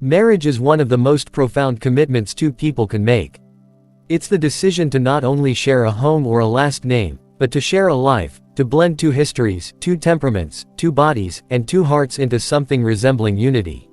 Marriage is one of the most profound commitments two people can make. It's the decision to not only share a home or a last name, but to share a life, to blend two histories, two temperaments, two bodies, and two hearts into something resembling unity.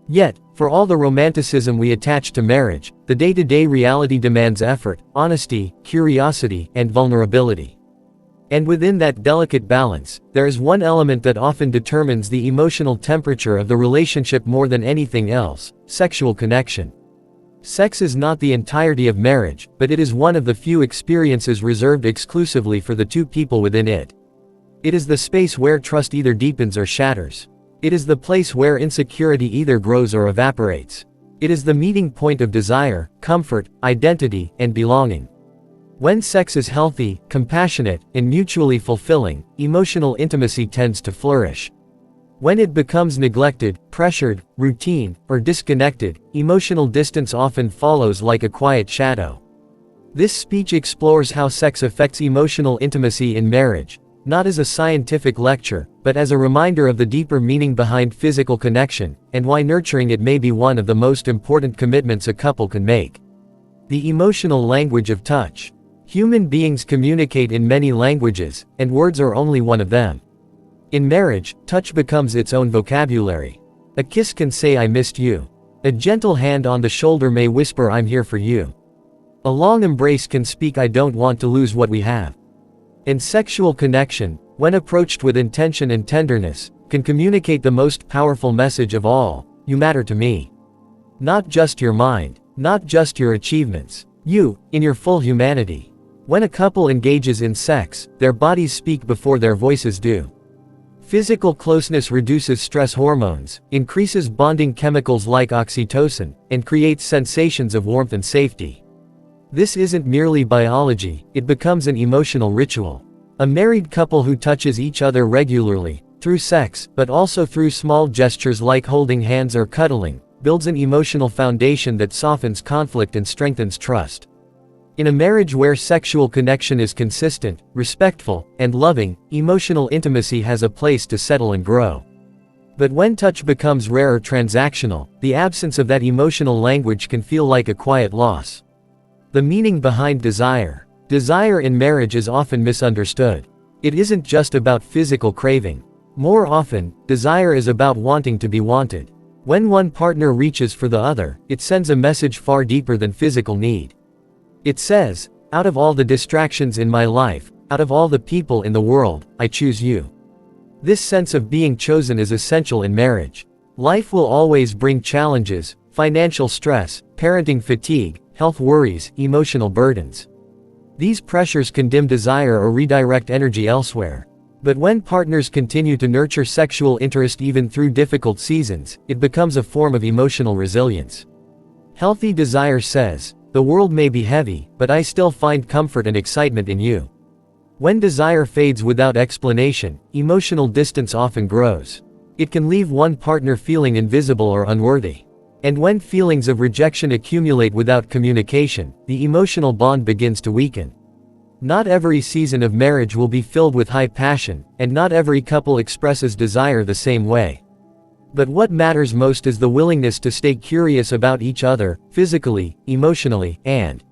Yet, for all the romanticism we attach to marriage, the day-to-day reality demands effort, honesty, curiosity, and vulnerability. And within that delicate balance, there is one element that often determines the emotional temperature of the relationship more than anything else: sexual connection. Sex is not the entirety of marriage, but it is one of the few experiences reserved exclusively for the two people within it. It is the space where trust either deepens or shatters. It is the place where insecurity either grows or evaporates. It is the meeting point of desire, comfort, identity, and belonging. When sex is healthy, compassionate, and mutually fulfilling, emotional intimacy tends to flourish. When it becomes neglected, pressured, routine, or disconnected, emotional distance often follows like a quiet shadow. This speech explores how sex affects emotional intimacy in marriage, not as a scientific lecture, but as a reminder of the deeper meaning behind physical connection, and why nurturing it may be one of the most important commitments a couple can make. The emotional language of touch. Human beings communicate in many languages, and words are only one of them. In marriage, touch becomes its own vocabulary. A kiss can say "I missed you." A gentle hand on the shoulder may whisper "I'm here for you." A long embrace can speak "I don't want to lose what we have." And sexual connection, when approached with intention and tenderness, can communicate the most powerful message of all: "You matter to me." Not just your mind, not just your achievements. You, in your full humanity. When a couple engages in sex, their bodies speak before their voices do. Physical closeness reduces stress hormones, increases bonding chemicals like oxytocin, and creates sensations of warmth and safety. This isn't merely biology, it becomes an emotional ritual. A married couple who touches each other regularly, through sex, but also through small gestures like holding hands or cuddling, builds an emotional foundation that softens conflict and strengthens trust. In a marriage where sexual connection is consistent, respectful, and loving, emotional intimacy has a place to settle and grow. But when touch becomes rare or transactional, the absence of that emotional language can feel like a quiet loss. The meaning behind desire. Desire in marriage is often misunderstood. It isn't just about physical craving. More often, desire is about wanting to be wanted. When one partner reaches for the other, it sends a message far deeper than physical need. It says, "Out of all the distractions in my life, out of all the people in the world, I choose you." This sense of being chosen is essential in marriage. Life will always bring challenges: financial stress, parenting fatigue, health worries, emotional burdens. These pressures can dim desire or redirect energy elsewhere. But when partners continue to nurture sexual interest even through difficult seasons, it becomes a form of emotional resilience. Healthy desire says, "The world may be heavy, but I still find comfort and excitement in you." When desire fades without explanation, emotional distance often grows. It can leave one partner feeling invisible or unworthy. And when feelings of rejection accumulate without communication, the emotional bond begins to weaken. Not every season of marriage will be filled with high passion, and not every couple expresses desire the same way. But what matters most is the willingness to stay curious about each other, physically, emotionally, and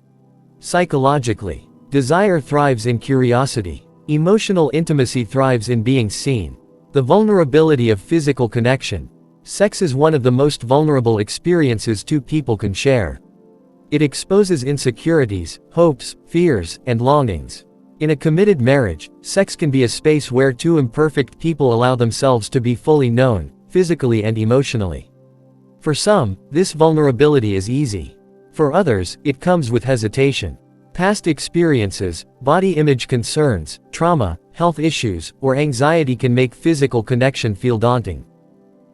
psychologically. Desire thrives in curiosity. Emotional intimacy thrives in being seen. The vulnerability of physical connection. Sex is one of the most vulnerable experiences two people can share. It exposes insecurities, hopes, fears, and longings. In a committed marriage, sex can be a space where two imperfect people allow themselves to be fully known, physically and emotionally. For some, this vulnerability is easy. For others, it comes with hesitation. Past experiences, body image concerns, trauma, health issues, or anxiety can make physical connection feel daunting.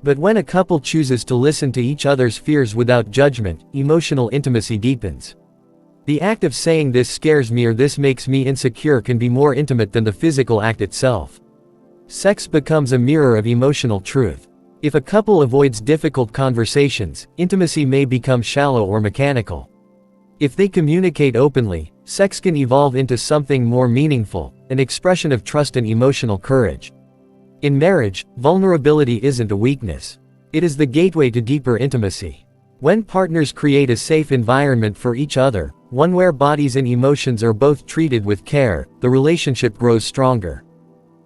But when a couple chooses to listen to each other's fears without judgment, emotional intimacy deepens. The act of saying "this scares me" or "this makes me insecure" can be more intimate than the physical act itself. Sex becomes a mirror of emotional truth. If a couple avoids difficult conversations, intimacy may become shallow or mechanical. If they communicate openly, sex can evolve into something more meaningful, an expression of trust and emotional courage. In marriage, vulnerability isn't a weakness. It is the gateway to deeper intimacy. When partners create a safe environment for each other, one where bodies and emotions are both treated with care, the relationship grows stronger.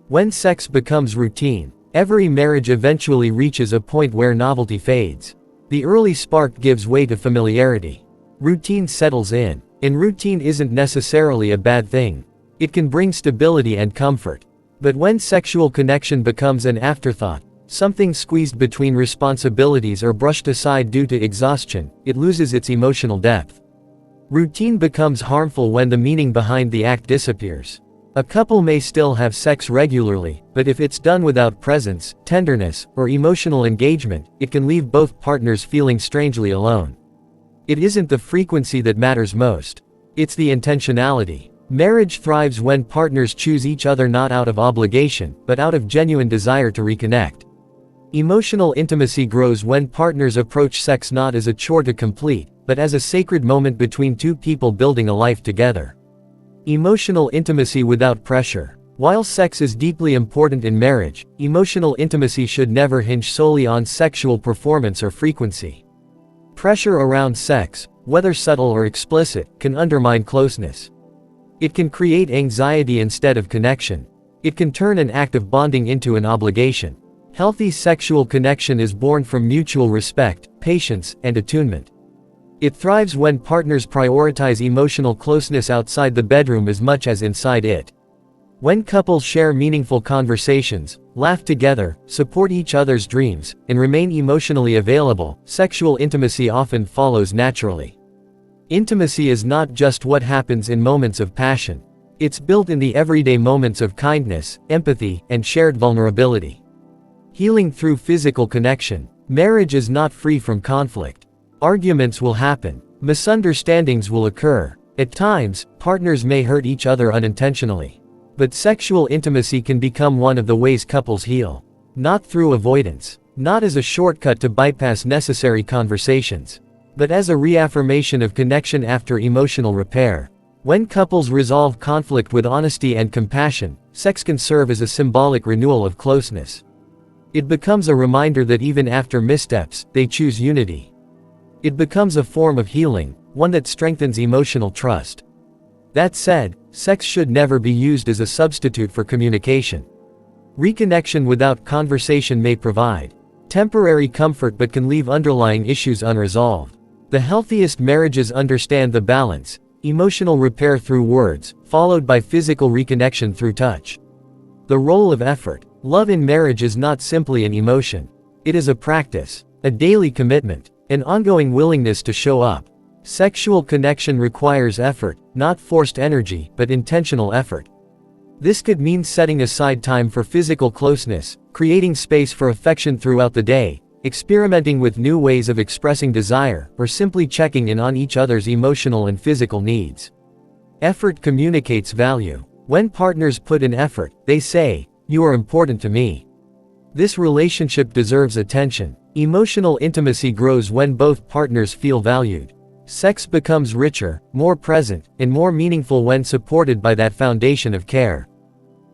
When sex becomes routine, every marriage eventually reaches a point where novelty fades. The early spark gives way to familiarity. Routine settles in, and routine isn't necessarily a bad thing. It can bring stability and comfort. But when sexual connection becomes an afterthought, something squeezed between responsibilities or brushed aside due to exhaustion, it loses its emotional depth. Routine becomes harmful when the meaning behind the act disappears. A couple may still have sex regularly, but if it's done without presence, tenderness, or emotional engagement, it can leave both partners feeling strangely alone. It isn't the frequency that matters most. It's the intentionality. Marriage thrives when partners choose each other not out of obligation, but out of genuine desire to reconnect. Emotional intimacy grows when partners approach sex not as a chore to complete, but as a sacred moment between two people building a life together. Emotional intimacy without pressure. While sex is deeply important in marriage, emotional intimacy should never hinge solely on sexual performance or frequency. Pressure around sex, whether subtle or explicit, can undermine closeness. It can create anxiety instead of connection. It can turn an act of bonding into an obligation. Healthy sexual connection is born from mutual respect, patience, and attunement. It thrives when partners prioritize emotional closeness outside the bedroom as much as inside it. When couples share meaningful conversations, laugh together, support each other's dreams, and remain emotionally available, sexual intimacy often follows naturally. Intimacy is not just what happens in moments of passion. It's built in the everyday moments of kindness, empathy, and shared vulnerability. Healing through physical connection. Marriage is not free from conflict. Arguments will happen. Misunderstandings will occur. At times, partners may hurt each other unintentionally. But sexual intimacy can become one of the ways couples heal. Not through avoidance. Not as a shortcut to bypass necessary conversations, but as a reaffirmation of connection after emotional repair. When couples resolve conflict with honesty and compassion, sex can serve as a symbolic renewal of closeness. It becomes a reminder that even after missteps, they choose unity. It becomes a form of healing, one that strengthens emotional trust. That said, sex should never be used as a substitute for communication. Reconnection without conversation may provide temporary comfort but can leave underlying issues unresolved. The healthiest marriages understand the balance: emotional repair through words, followed by physical reconnection through touch. The role of effort. Love in marriage is not simply an emotion. It is a practice, a daily commitment, an ongoing willingness to show up. Sexual connection requires effort, not forced energy, but intentional effort. This could mean setting aside time for physical closeness, creating space for affection throughout the day, experimenting with new ways of expressing desire, or simply checking in on each other's emotional and physical needs. Effort communicates value. When partners put in effort, they say, "You are important to me." This relationship deserves attention. Emotional intimacy grows when both partners feel valued. Sex becomes richer, more present, and more meaningful when supported by that foundation of care.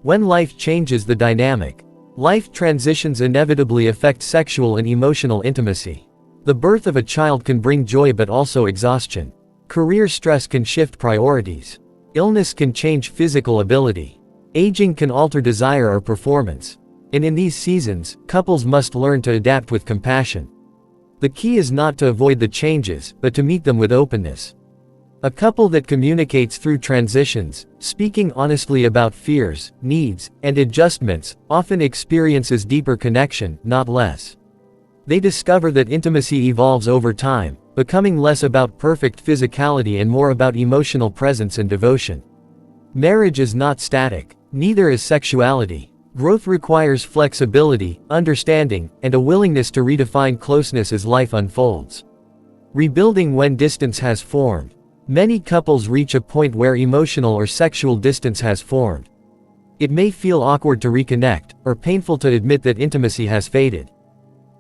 When life changes the dynamic, life transitions inevitably affect sexual and emotional intimacy. The birth of a child can bring joy but also exhaustion. Career stress can shift priorities. Illness can change physical ability. Aging can alter desire or performance. And in these seasons, couples must learn to adapt with compassion. The key is not to avoid the changes, but to meet them with openness. A couple that communicates through transitions, speaking honestly about fears, needs, and adjustments, often experiences deeper connection, not less. They discover that intimacy evolves over time, becoming less about perfect physicality and more about emotional presence and devotion. Marriage is not static, neither is sexuality. Growth requires flexibility, understanding, and a willingness to redefine closeness as life unfolds. Rebuilding when distance has formed. Many couples reach a point where emotional or sexual distance has formed. It may feel awkward to reconnect, or painful to admit that intimacy has faded.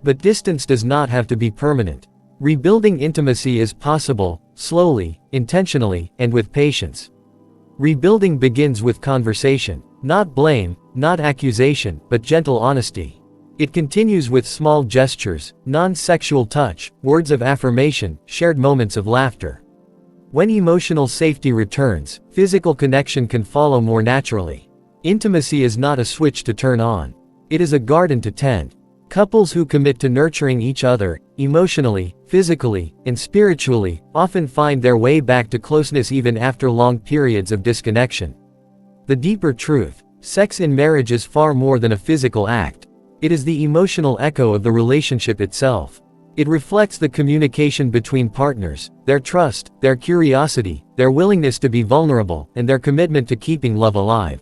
But distance does not have to be permanent. Rebuilding intimacy is possible, slowly, intentionally, and with patience. Rebuilding begins with conversation. Not blame, not accusation, but gentle honesty. It continues with small gestures, non-sexual touch, words of affirmation, shared moments of laughter. When emotional safety returns, physical connection can follow more naturally. Intimacy is not a switch to turn on. It is a garden to tend. Couples who commit to nurturing each other, emotionally, physically, and spiritually, often find their way back to closeness even after long periods of disconnection. The deeper truth: sex in marriage is far more than a physical act. It is the emotional echo of the relationship itself. It reflects the communication between partners, their trust, their curiosity, their willingness to be vulnerable, and their commitment to keeping love alive.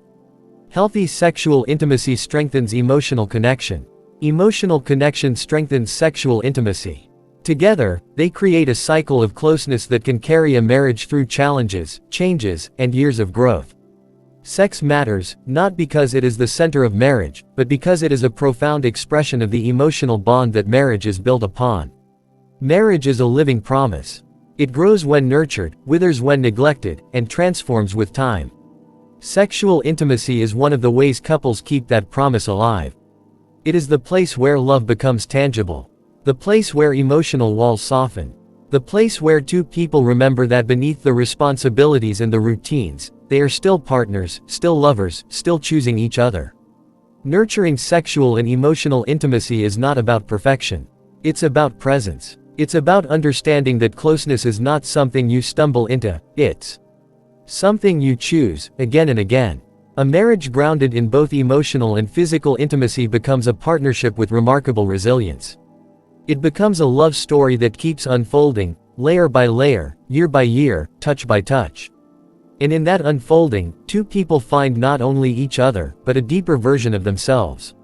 Healthy sexual intimacy strengthens emotional connection. Emotional connection strengthens sexual intimacy. Together, they create a cycle of closeness that can carry a marriage through challenges, changes, and years of growth. Sex matters, not because it is the center of marriage, but because it is a profound expression of the emotional bond that marriage is built upon. Marriage is a living promise. It grows when nurtured, withers when neglected, and transforms with time. Sexual intimacy is one of the ways couples keep that promise alive. It is the place where love becomes tangible. The place where emotional walls soften. The place where two people remember that beneath the responsibilities and the routines, they are still partners, still lovers, still choosing each other. Nurturing sexual and emotional intimacy is not about perfection. It's about presence. It's about understanding that closeness is not something you stumble into, it's something you choose, again and again. A marriage grounded in both emotional and physical intimacy becomes a partnership with remarkable resilience. It becomes a love story that keeps unfolding, layer by layer, year by year, touch by touch. And in that unfolding, two people find not only each other, but a deeper version of themselves.